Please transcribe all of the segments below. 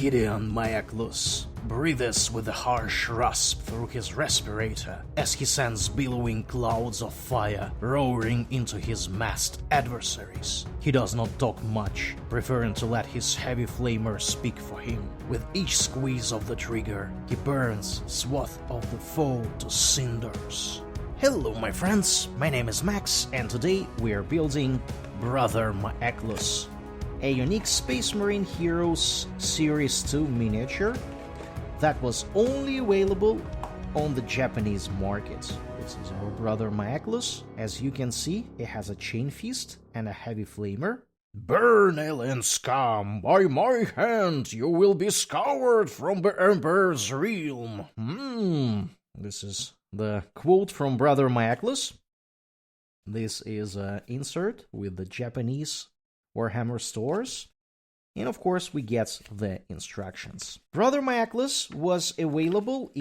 Gideon Maeklus breathes with a harsh rasp through his respirator as he sends billowing clouds of fire roaring into his masked adversaries. He does not talk much, preferring to let his heavy flamer speak for him. With each squeeze of the trigger, he burns swath of the foe to cinders. Hello my friends, my name is Max, and today we are building Brother Maeklus, a unique Space Marine Heroes Series 2 miniature that was only available on the Japanese market. This is our Brother Maeklus. As you can see, it has a chain fist and a heavy flamer. Burn, alien scum! By my hand you will be scoured from the Emperor's realm. This is the quote from Brother Maeklus. This is an insert with the Japanese Warhammer stores, and of course we get the instructions. Brother Maeklus was available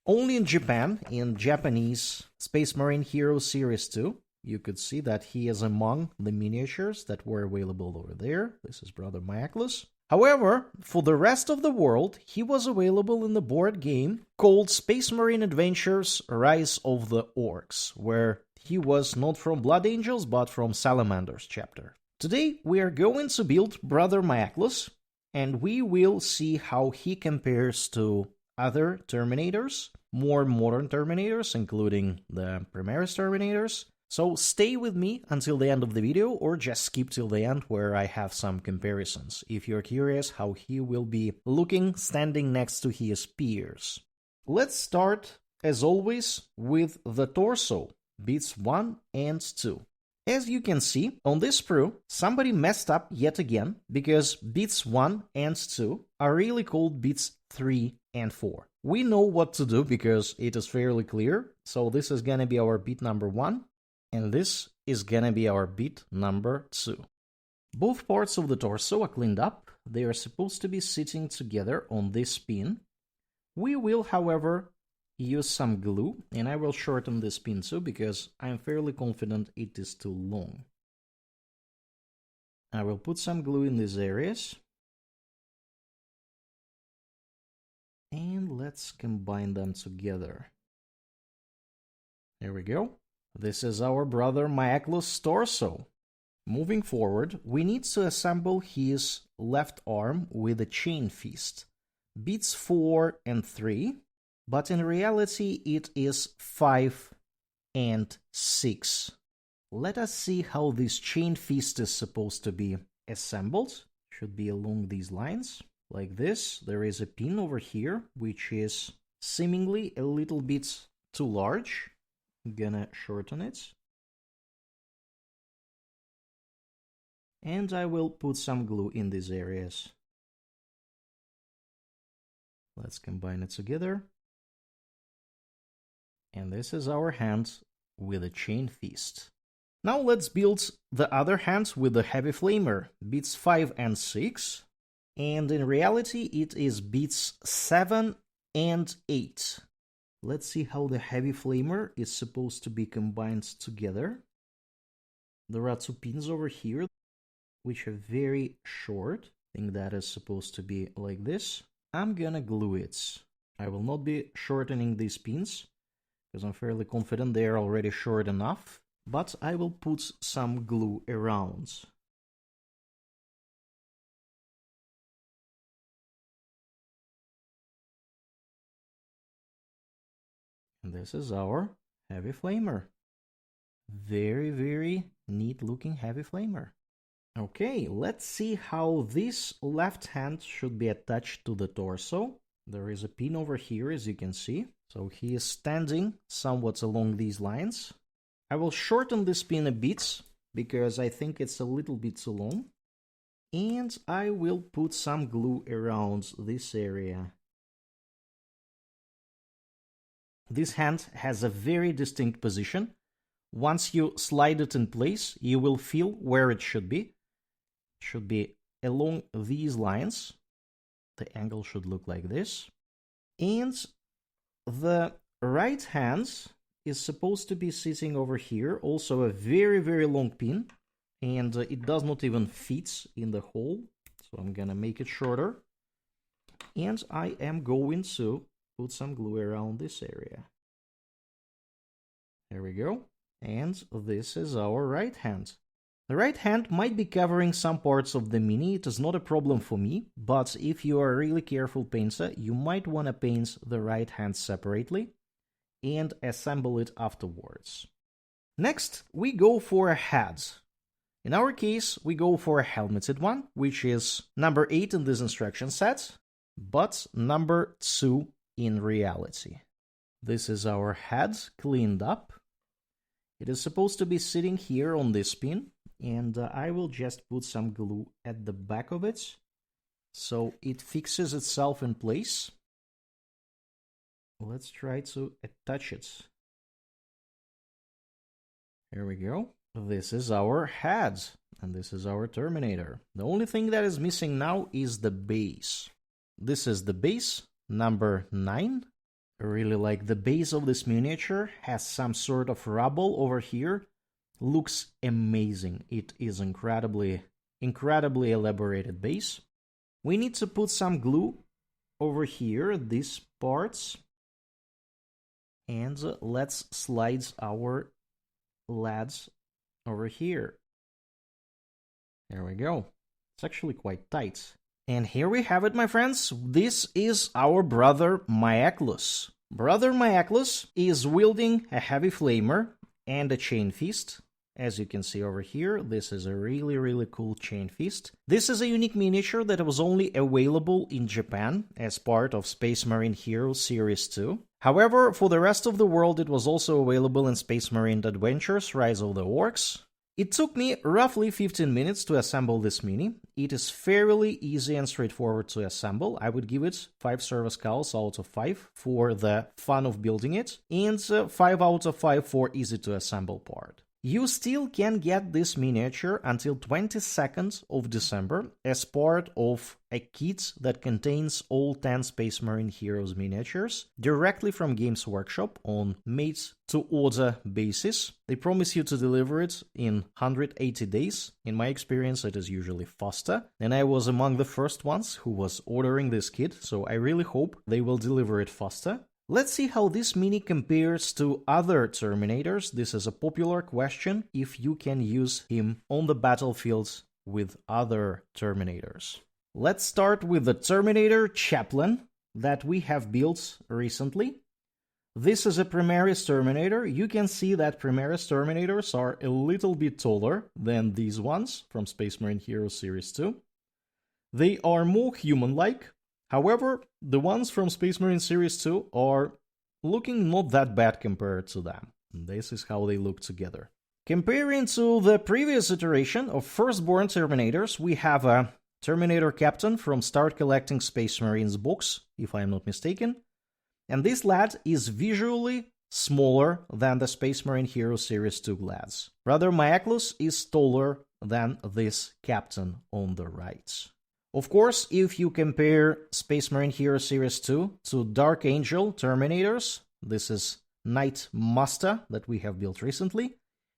only in Japan, in Japanese Space Marine Heroes Series 2. You could see that he is among the miniatures that were available over there. This is Brother Maeklus. However, for the rest of the world, he was available in the board game called Space Marine Adventures Rise of the Orcs, where he was not from Blood Angels but from Salamanders chapter. Today we are going to build Brother Maeklus, and we will see how he compares to other Terminators, more modern Terminators, including the Primaris Terminators. So stay with me until the end of the video, or just skip till the end where I have some comparisons, if you're curious how he will be looking standing next to his peers. Let's start, as always, with the torso, bits 1 and 2. As you can see, on this sprue, somebody messed up yet again, because bits 1 and 2 are really called bits 3 and 4. We know what to do because it is fairly clear, so this is gonna be our bit number 1, and this is gonna be our bit number 2. Both parts of the torso are cleaned up. They are supposed to be sitting together on this pin. We will, however, use some glue, and I will shorten this pin too because I'm fairly confident it is too long. I will put some glue in these areas, and let's combine them together. There we go. This is our Brother Maeklus torso. Moving forward, we need to assemble his left arm with a chain fist. Bits 4 and 3. But in reality it is 5 and 6. Let us see how this chain fist is supposed to be assembled. Should be along these lines, like this. There is a pin over here, which is seemingly a little bit too large. I'm gonna shorten it. And I will put some glue in these areas. Let's combine it together. And this is our hand with a chain fist. Now let's build the other hand with the heavy flamer, bits 5 and 6. And in reality it is bits 7 and 8. Let's see how the heavy flamer is supposed to be combined together. There are two pins over here, which are very short. I think that is supposed to be like this. I'm gonna glue it. I will not be shortening these pins, because I'm fairly confident they are already short enough, but I will put some glue around. And this is our heavy flamer. Very, very neat looking heavy flamer. Okay, let's see how this left hand should be attached to the torso. There is a pin over here, as you can see. So he is standing somewhat along these lines. I will shorten this pin a bit, because I think it's a little bit too long. And I will put some glue around this area. This hand has a very distinct position. Once you slide it in place, you will feel where it should be. It should be along these lines. The angle should look like this. And the right hand is supposed to be sitting over here, also a very, very long pin, and it does not even fit in the hole, so I'm gonna make it shorter. And I am going to put some glue around this area. There we go. And this is our right hand. The right hand might be covering some parts of the mini. It is not a problem for me, but if you are a really careful painter, you might want to paint the right hand separately and assemble it afterwards. Next, we go for a head. In our case, we go for a helmeted one, which is number 8 in this instruction set, but number 2 in reality. This is our head cleaned up. It is supposed to be sitting here on this pin, and I will just put some glue at the back of it so it fixes itself in place. Let's try to attach it. Here we go. This is our head, and this is our Terminator. The only thing that is missing now is the base. This is the base, number 9. I really like the base of this miniature. Has some sort of rubble over here. Looks amazing. It is incredibly elaborated base. We need to put some glue over here, these parts. And let's slide our lads over here. There we go. It's actually quite tight. And here we have it, my friends. This is our brother Maeklus. Brother Maeklus is wielding a heavy flamer and a chain fist. As you can see over here, this is a really cool chain fist. This is a unique miniature that was only available in Japan as part of Space Marine Heroes Series 2. However, for the rest of the world, it was also available in Space Marine Adventures Rise of the Orcs. It took me roughly 15 minutes to assemble this mini. It is fairly easy and straightforward to assemble. I would give it 5 service cows out of 5 for the fun of building it, and 5 out of 5 for easy to assemble part. You still can get this miniature until 22nd of December as part of a kit that contains all 10 Space Marine Heroes miniatures directly from Games Workshop on made-to-order basis. They promise you to deliver it in 180 days. In my experience, it is usually faster, and I was among the first ones who was ordering this kit, so I really hope they will deliver it faster. Let's see how this mini compares to other Terminators. This is a popular question, if you can use him on the battlefield with other Terminators. Let's start with the Terminator Chaplain that we have built recently. This is a Primaris Terminator. You can see that Primaris Terminators are a little bit taller than these ones from Space Marine Heroes Series 2. They are more human-like. However, the ones from Space Marine Series 2 are looking not that bad compared to them. This is how they look together. Comparing to the previous iteration of Firstborn Terminators, we have a Terminator Captain from Start Collecting Space Marines books, if I am not mistaken. And this lad is visually smaller than the Space Marine Heroes Series 2 lads. Brother Maeklus is taller than this captain on the right. Of course, if you compare Space Marine Heroes Series 2 to Dark Angel Terminators, this is Night Master that we have built recently,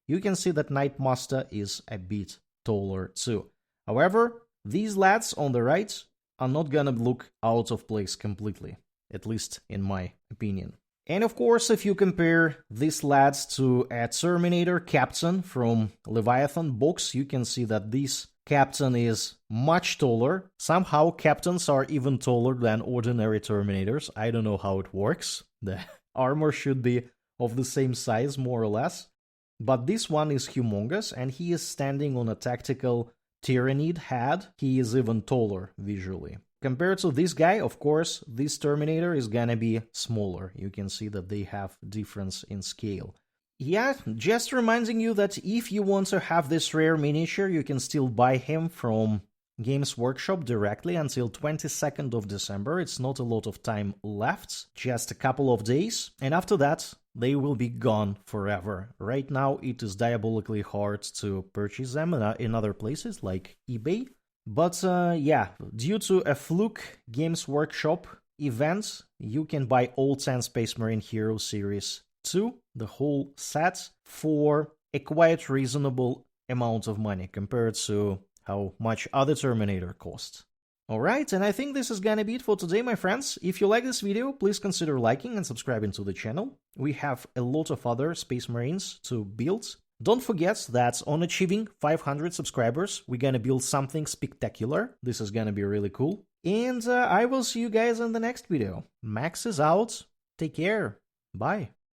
you can see that Night Master is a bit taller too. However, these lads on the right are not gonna look out of place completely, at least in my opinion. And of course, if you compare these lads to a Terminator Captain from Leviathan box, you can see that this Captain is much taller. Somehow captains are even taller than ordinary Terminators. I don't know how it works. The armor should be of the same size, more or less. But this one is humongous, and he is standing on a tactical Tyrannid head. He is even taller visually. Compared to this guy, of course, this Terminator is gonna be smaller. You can see that they have difference in scale. Yeah, just reminding you that if you want to have this rare miniature, you can still buy him from Games Workshop directly until 22nd of December. It's not a lot of time left, just a couple of days, and after that, they will be gone forever. Right now, it is diabolically hard to purchase them in other places like eBay. But yeah, due to a fluke Games Workshop event, you can buy all 10 Space Marine Heroes Series 2, the whole set, for a quite reasonable amount of money compared to how much other Terminator cost. Alright, and I think this is gonna be it for today, my friends. If you like this video, please consider liking and subscribing to the channel. We have a lot of other Space Marines to build. Don't forget that on achieving 500 subscribers, we're gonna build something spectacular. This is gonna be really cool. And I will see you guys in the next video. Max is out. Take care. Bye.